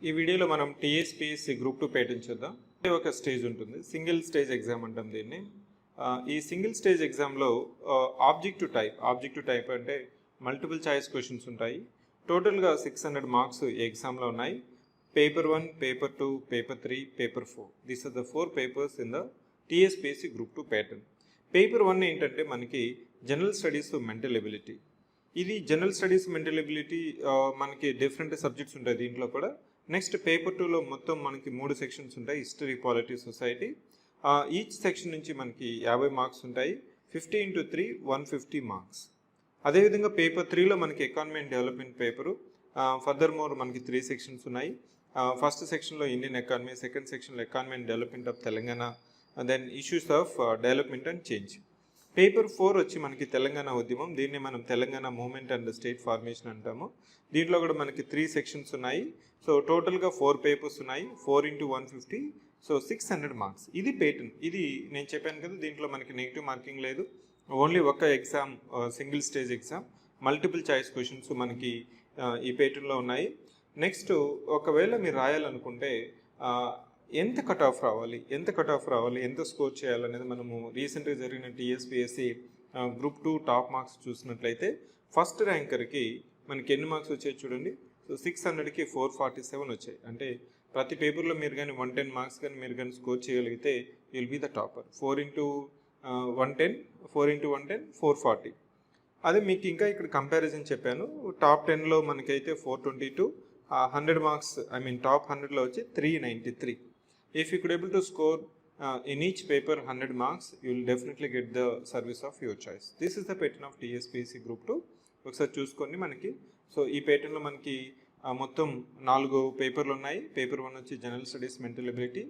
ఈ వీడియోలో మనం టీఎస్పీఎస్సీ గ్రూప్ 2 ప్యాటర్న్ చూద్దాం. ఒక స్టేజ్ ఉంటుంది, సింగిల్ స్టేజ్ ఎగ్జామ్ అంటాం దీన్ని. ఈ సింగిల్ స్టేజ్ ఎగ్జామ్లో ఆబ్జెక్టివ్ టైప్ అంటే మల్టిపుల్ చాయిస్ క్వశ్చన్స్ ఉంటాయి. టోటల్గా 600 మార్క్స్ ఈ ఎగ్జామ్లో ఉన్నాయి. Paper 1, paper 2, paper 3, paper 4. These are the 4 papers in the TSPSC group 2 pattern. Paper 1 ఏంటంటే మనకి జనరల్ స్టడీస్ మెంటల్ ఎబిలిటీ. ఇది జనరల్ స్టడీస్ మెంటల్ ఎబిలిటీ మనకి డిఫరెంట్ సబ్జెక్ట్స్ ఉంటాయి దీంట్లో కూడా. నెక్స్ట్ పేపర్ 2లో మొత్తం మనకి 3 సెక్షన్స్ ఉంటాయి, history, polity, society. Each section నుంచి మనకి 50 మార్క్స్ ఉంటాయి. 50 × 3 150 మార్క్స్. అదేవిధంగా పేపర్ 3లో మనకి economy and development paper. Further more మనకి 3 సెక్షన్స్ ఉన్నాయి. ఫస్ట్ సెక్షన్లో ఇండియన్ ఎకానమీ, సెకండ్ సెక్షన్లో economy and development of Telangana, then issues of development and change. Paper 4 వచ్చి మనకి తెలంగాణ ఉద్యమం, దీన్ని మనం Telangana movement and state formation అంటాము. దీంట్లో కూడా మనకి 3 సెక్షన్స్ ఉన్నాయి. సో టోటల్గా 4 పేపర్స్ ఉన్నాయి. 4 × 150, సో 600 మార్క్స్. ఇది ప్యాటర్న్. ఇది నేను చెప్పాను కదా, దీంట్లో మనకి నెగిటివ్ మార్కింగ్ లేదు. ఓన్లీ ఒక exam, single stage exam, multiple choice questions మనకి ఈ ప్యాటర్న్లో ఉన్నాయి. నెక్స్ట్ ఒకవేళ మీరు రాయాలనుకుంటే ఎంత కట్ ఆఫ్ రావాలి, ఎంత స్కోర్ చేయాలనేది మనము రీసెంట్గా జరిగిన టీఎస్పీఎస్సీ గ్రూప్ 2 టాప్ మార్క్స్ చూసినట్లయితే ఫస్ట్ ర్యాంకర్కి మనకి ఎన్ని మార్క్స్ వచ్చాయి చూడండి. సో 600కి 447 వచ్చాయి. అంటే ప్రతి పేపర్లో మీరు కానీ 110 మార్క్స్ కానీ మీరు కానీ స్కోర్ చేయగలిగితే విల్ బీ ద టాపర్. 4 × 110 440. అదే మీకు ఇంకా ఇక్కడ కంపారిజన్ చెప్పాను. టాప్ 10లో మనకైతే 422, 100 మార్క్స్ టాప్ 100లో వచ్చి 393. If you could able to score in each paper 100 marks, you will definitely get the service of your choice. This is the pattern of TSPSC Group 2. ఒకసారి చూసుకోండి మనకి. సో ఈ ప్యాటర్న్లో మనకి మొత్తం 4 పేపర్లు ఉన్నాయి. పేపర్ 1 వచ్చి general studies mental ability,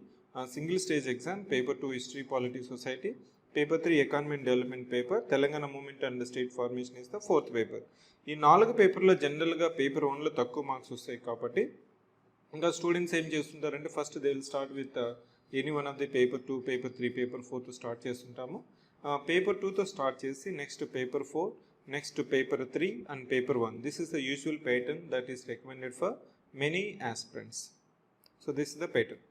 single stage exam. Paper 2 history, polity, society. Paper 3 economy and development paper. Telangana movement and state formation is the 4th paper. ఈ 4 పేపర్లో జనరల్గా పేపర్ 1లో తక్కువ మార్క్స్ వస్తాయి కాబట్టి ఇంకా స్టూడెంట్స్ ఏం చేస్తుంటారంటే first they will start with any one of the paper 2, paper 3, paper 4తో స్టార్ట్ చేస్తుంటాము. పేపర్ 2తో స్టార్ట్ చేసి next paper 4, next paper 3 and paper 1. This is the usual pattern that is recommended for many aspirants. So this is the pattern.